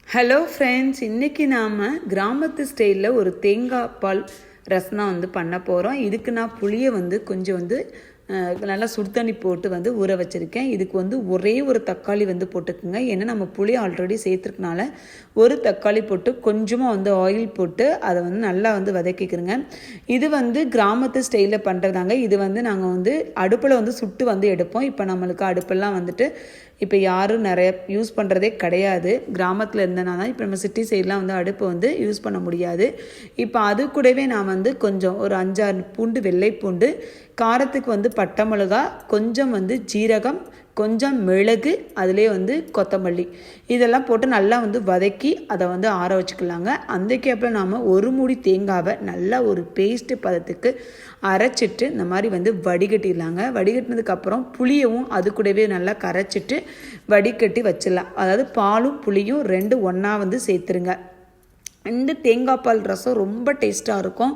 Hello friends, இன்றைக்கி நாம் கிராமத்து ஸ்டைலில் ஒரு தேங்காய் பால் ரசம் தான் பண்ண போகிறோம். இதுக்கு நான் புளியை கொஞ்சம் நல்லா சுடு தண்ணி போட்டு ஊற வச்சுருக்கேன். இதுக்கு ஒரே ஒரு தக்காளி போட்டுக்குங்க. ஏன்னா நம்ம புளி ஆல்ரெடி சேர்த்துருக்கனால ஒரு தக்காளி போட்டு கொஞ்சமாக ஆயில் போட்டு அதை நல்லா வதக்கிக்கிறோங்க. இது கிராமத்து ஸ்டைலில் பண்ணுறதாங்க. இது நாங்கள் அடுப்பில் சுட்டு எடுப்போம். இப்போ நம்மளுக்கு அடுப்பெல்லாம் இப்போ யாரும் நிறைய யூஸ் பண்ணுறதே கிடையாது. கிராமத்தில் இருந்தனா தான். இப்போ நம்ம சிட்டி சைட்லாம் அடுப்பை யூஸ் பண்ண முடியாது. இப்போ அது கூடவே நான் கொஞ்சம் ஒரு 5-6 பூண்டு, வெள்ளை பூண்டு, காரத்துக்கு பட்டை மிளகா, கொஞ்சம் ஜீரகம், கொஞ்சம் மிளகு, அதிலே கொத்தமல்லி இதெல்லாம் போட்டு நல்லா வதக்கி அதை ஆற வச்சுக்கலாங்க. அந்த கேப்பில் நாம் ஒரு மூடி தேங்காவை நல்லா ஒரு பேஸ்ட்டு பதத்துக்கு அரைச்சிட்டு இந்த மாதிரி வடிகட்டிடலாங்க. வடிகட்டினதுக்கப்புறம் புளியவும் அது கூடவே நல்லா கரைச்சிட்டு வடிகட்டி வச்சிடலாம். அதாவது பாலும் புளியும் 2 ஒன்றா சேர்த்துருங்க. இந்த தேங்காய் பால் ரசம் ரொம்ப டேஸ்ட்டாக இருக்கும்.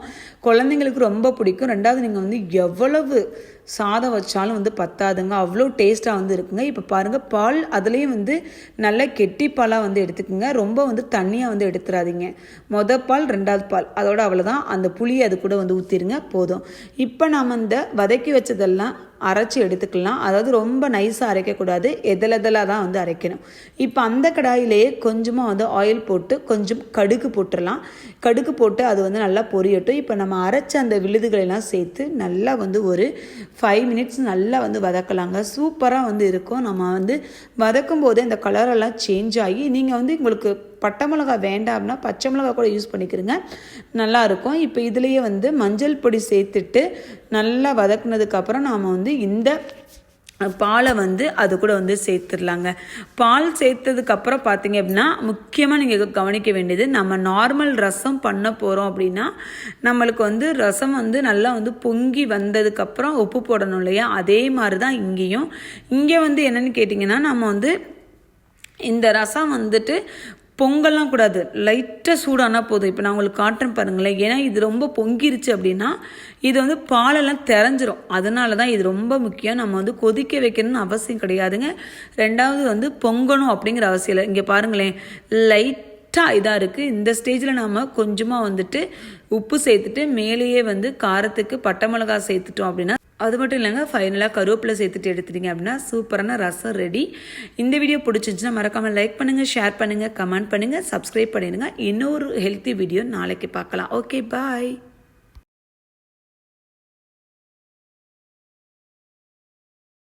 குழந்தைங்களுக்கு ரொம்ப பிடிக்கும். ரெண்டாவது நீங்கள் எவ்வளவு சாதம் வச்சாலும் பத்தாதுங்க, அவ்வளோ டேஸ்ட்டாக இருக்குங்க. இப்போ பாருங்கள், பால் அதுலேயும் நல்ல கெட்டி பாலாக எடுத்துக்குங்க. ரொம்ப தண்ணியாக எடுத்துடாதீங்க. பால், 2வது பால், அதோட அவ்வளோதான். அந்த புளியை அது கூட ஊற்றிடுங்க, போதும். இப்போ நாம் இந்த வதக்கி வச்சதெல்லாம் அரைச்சி எடுத்துக்கலாம். அதாவது ரொம்ப நைஸாக அரைக்கக்கூடாது, எதெல்லாம் தான் அரைக்கணும். இப்போ அந்த கடாயிலேயே கொஞ்சமாக ஆயில் போட்டு கொஞ்சம் கடுகு போட்டுடலாம். கடுகு போட்டு அது நல்லா பொரியட்டும். இப்போ நம்ம அரைச்ச அந்த விழுதுகளெல்லாம் சேர்த்து நல்லா ஒரு 5 மினிட்ஸ் நல்லா வதக்கலாங்க. சூப்பராக இருக்கும். நம்ம வதக்கும் போதே இந்த கலரெல்லாம் சேஞ்ச் ஆகி நீங்கள் உங்களுக்கு பட்டை மிளகா வேண்டாம் அப்படின்னா பச்சை மிளகா கூட யூஸ் பண்ணிக்கிறங்க, நல்லாயிருக்கும். இப்போ இதுலேயே மஞ்சள் பொடி சேர்த்துட்டு நல்லா வதக்குனதுக்கப்புறம் நாம் இந்த பாலை அது கூட சேர்த்துடலாங்க. பால் சேர்த்ததுக்கப்புறம் பார்த்தீங்க அப்படின்னா முக்கியமாக நீங்கள் கவனிக்க வேண்டியது, நம்ம நார்மல் ரசம் பண்ண போகிறோம் அப்படின்னா நம்மளுக்கு ரசம் நல்லா பொங்கி வந்ததுக்கப்புறம் உப்பு போடணும் இல்லையா, அதே மாதிரி தான் இங்கேயும். இங்கே என்னென்னு கேட்டிங்கன்னா நம்ம இந்த ரசம் பொங்கல்லாம் கூடாது, லைட்டாக சூடானா போதும். இப்போ நான் உங்களுக்கு காட்டுறேன் பாருங்களேன். ஏன்னா இது ரொம்ப பொங்கிருச்சு அப்படின்னா இது பாலெல்லாம் தெரிஞ்சிரும். அதனால தான் இது ரொம்ப முக்கியம். நம்ம கொதிக்க வைக்கணும்னு அவசியம் கிடையாதுங்க. ரெண்டாவது பொங்கணும் அப்படிங்கிற அவசியம் இல்லை. இங்கே பாருங்களேன், லைட்டாக இதாக இருக்குது. இந்த ஸ்டேஜில் நாம் கொஞ்சமாக உப்பு சேர்த்துட்டு மேலேயே காரத்துக்கு பட்டை மிளகாய் சேர்த்துட்டோம் அப்படின்னா, அது மட்டும் இல்லைங்க, ஃபைனலாக கருவேப்பிலை சேர்த்துட்டு எடுத்துட்டீங்க அப்படின்னா சூப்பரான ரசம் ரெடி. இந்த வீடியோ பிடிச்சிருந்துச்சுன்னா மறக்காமல் லைக் பண்ணுங்கள், ஷேர் பண்ணுங்கள், கமெண்ட் பண்ணுங்கள், சப்ஸ்கிரைப் பண்ணிடுங்க. இன்னொரு ஹெல்த்தி வீடியோ நாளைக்கு பார்க்கலாம். ஓகே, பாய்.